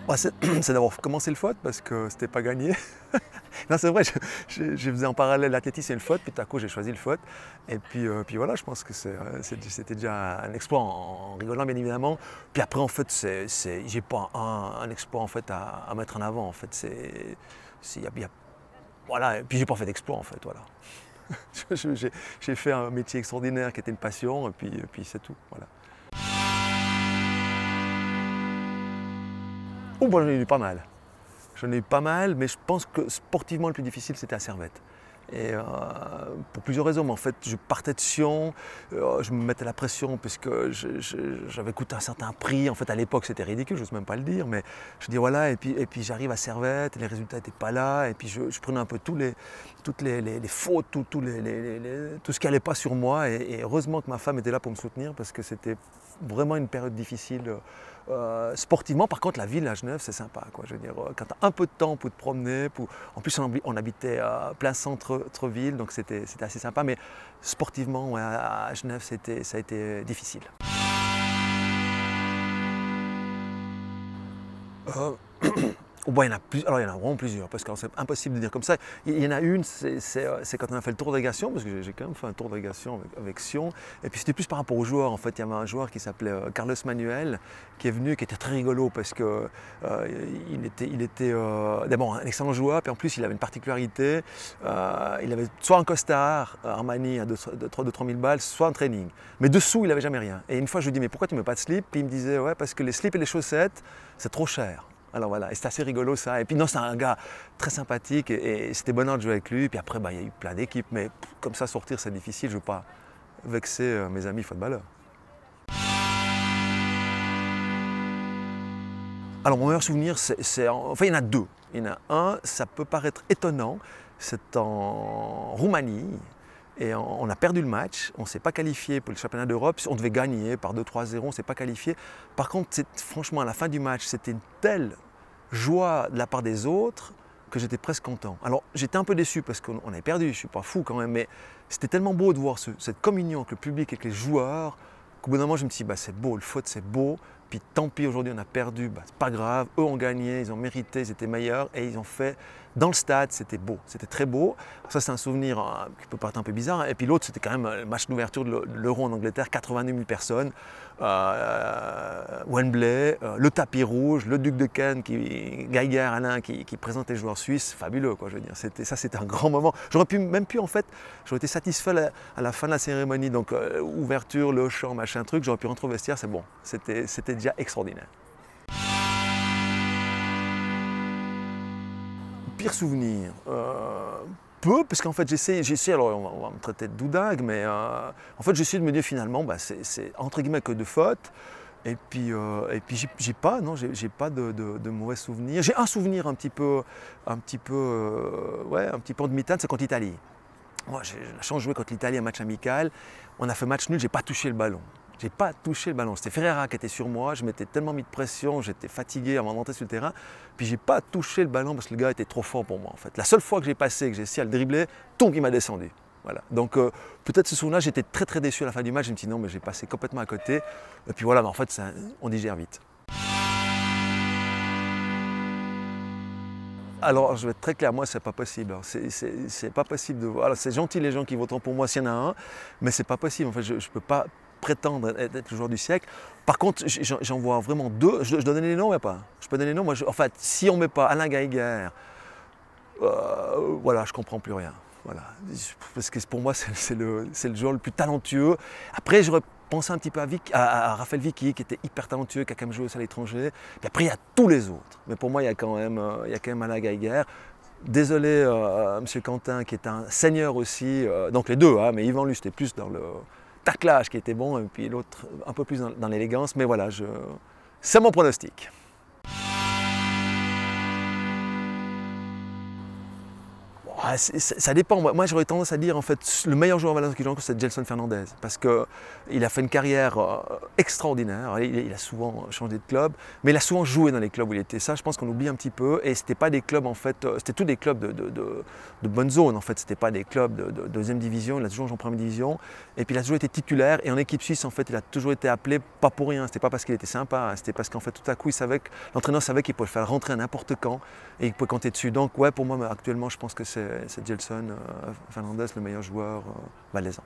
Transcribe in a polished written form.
Bah, c'est c'est d'avoir commencé le foot parce que c'était pas gagné. Non, c'est vrai, je faisais en parallèle l'athlétisme et le foot, puis tout à coup j'ai choisi le foot. Et puis voilà, je pense que c'était déjà un exploit en rigolant bien évidemment. Puis après en fait, j'ai pas un exploit en fait à mettre en avant. En fait, voilà. Et puis j'ai pas fait d'exploit en fait, voilà. J'ai fait un métier extraordinaire qui était une passion, et puis c'est tout, voilà. Oh, bah, j'en ai eu pas mal. J'en ai eu pas mal, mais je pense que sportivement le plus difficile c'était à Servette. Et pour plusieurs raisons, mais en fait je partais de Sion, je me mettais la pression puisque j'avais coûté un certain prix. En fait à l'époque c'était ridicule, je n'ose même pas le dire, mais je dis voilà, et puis j'arrive à Servette, et les résultats n'étaient pas là, et puis je prenais un peu toutes les fautes, tout ce qui n'allait pas sur moi, et heureusement que ma femme était là pour me soutenir parce que c'était vraiment une période difficile. Sportivement, par contre, la ville à Genève, c'est sympa, quoi. Je veux dire, quand tu as un peu de temps pour te promener, en plus on habitait plein centre-ville, donc c'était assez sympa, mais sportivement, ouais, à Genève, ça a été difficile. Euh, Oh, bah, il y en a alors il y en a vraiment plusieurs, parce que c'est impossible de dire comme ça. Il y en a une, c'est quand on a fait le tour d'agression, parce que j'ai quand même fait un tour d'agression avec Sion. Et puis c'était plus par rapport aux joueurs. En fait, il y avait un joueur qui s'appelait Carlos Manuel, qui est venu, qui était très rigolo, parce que il était d'abord un excellent joueur, puis en plus il avait une particularité. Il avait soit un costard Armani à 2-3 000 balles, soit un training. Mais dessous, il n'avait jamais rien. Et une fois, je lui dis, mais pourquoi tu ne mets pas de slip? Puis il me disait, ouais, parce que les slips et les chaussettes, c'est trop cher. Alors voilà, et c'est assez rigolo ça. Et puis non, c'est un gars très sympathique, et c'était bonheur de jouer avec lui. Puis après, bah, il y a eu plein d'équipes, mais comme ça, sortir, c'est difficile. Je ne veux pas vexer mes amis footballeurs. Alors mon meilleur souvenir, enfin il y en a deux. Il y en a un, ça peut paraître étonnant, c'est en Roumanie. Et on a perdu le match, on ne s'est pas qualifié pour le championnat d'Europe, on devait gagner par 2-3-0, on ne s'est pas qualifié. Par contre, franchement, à la fin du match, c'était une telle joie de la part des autres que j'étais presque content. Alors j'étais un peu déçu parce qu'on avait perdu, je ne suis pas fou quand même, mais c'était tellement beau de voir cette communion avec le public, avec les joueurs, qu'au bout d'un moment je me suis dit, bah, c'est beau, le foot c'est beau, puis tant pis, aujourd'hui on a perdu, bah, c'est pas grave, eux ont gagné, ils ont mérité, ils étaient meilleurs, et ils ont fait, dans le stade, c'était beau, c'était très beau. Ça c'est un souvenir qui peut paraître un peu bizarre, et puis l'autre c'était quand même le match d'ouverture de l'Euro en Angleterre, 82 000 personnes, Wembley, le tapis rouge, le duc de Ken, Geiger, Alain, qui présente les joueurs suisses, fabuleux quoi, je veux dire, c'était un grand moment. J'aurais j'aurais été satisfait à la fin de la cérémonie, donc ouverture, le chant, machin truc, j'aurais pu rentrer au vestiaire, c'est bon, c'était déjà extraordinaire. Pire souvenir, peu, parce qu'en fait j'essaie, alors on va me traiter de doudingue, mais en fait j'essaie de me dire finalement, bah, c'est entre guillemets que de faute. Et puis j'ai pas, non, j'ai pas de mauvais souvenirs. J'ai un souvenir ouais, un petit peu en demi-teinte, c'est contre l'Italie. Moi, j'ai la chance de jouer contre l'Italie, un match amical. On a fait match nul, j'ai pas touché le ballon. J'ai pas touché le ballon. C'était Ferreira qui était sur moi. Je m'étais tellement mis de pression, j'étais fatigué avant d'entrer sur le terrain. Puis j'ai pas touché le ballon parce que le gars était trop fort pour moi en fait. La seule fois que j'ai passé, que j'ai essayé à le dribbler, il m'a descendu. Voilà. Donc peut-être ce souvenir, j'étais très très déçu à la fin du match. Je me suis dit non, mais j'ai passé complètement à côté. Et puis voilà, mais en fait, on digère vite. Alors, je vais être très clair, moi, c'est pas possible. C'est pas possible de voir. Alors, c'est gentil les gens qui voteront pour moi s'il y en a un, mais c'est pas possible. En fait, je ne peux pas prétendre être le joueur du siècle. Par contre, j'en vois vraiment deux. Je dois donner les noms ou pas? Je peux donner les noms. Moi, en fait, si on ne met pas Alain Geiger, voilà, je ne comprends plus rien. Voilà. Parce que pour moi, c'est le joueur le plus talentueux. Après, j'aurais pensé un petit peu à Raphaël Vicky, qui était hyper talentueux, qui a quand même joué aussi à l'étranger. Puis après, il y a tous les autres. Mais pour moi, il y a quand même Alain Geiger. Désolé, M. Quentin, qui est un seigneur aussi. Donc les deux, hein, mais Yvan, lui, c'était plus dans le taclage qui était bon, et puis l'autre, un peu plus dans l'élégance. Mais voilà, c'est mon pronostic. Bon, Ça dépend. Moi, j'aurais tendance à dire, en fait, le meilleur joueur valaisan qui joue encore, c'est Gelson Fernandez. Parce qu'il a fait une carrière extraordinaire. Il a souvent changé de club, mais il a souvent joué dans les clubs où il était. Ça, je pense qu'on oublie un petit peu. Et c'était pas des clubs, en fait, c'était tous des clubs de bonne zone, en fait. C'était pas des clubs de deuxième division. Il a toujours joué en première division. Et puis, il a toujours été titulaire. Et en équipe suisse, en fait, il a toujours été appelé, pas pour rien. C'était pas parce qu'il était sympa. C'était parce qu'en fait, tout à coup, l'entraîneur savait qu'il pouvait le faire rentrer à n'importe quand et il pouvait compter dessus. Donc, ouais, pour moi, actuellement, je pense que c'est Gelson Fernandez, le meilleur joueur valaisan.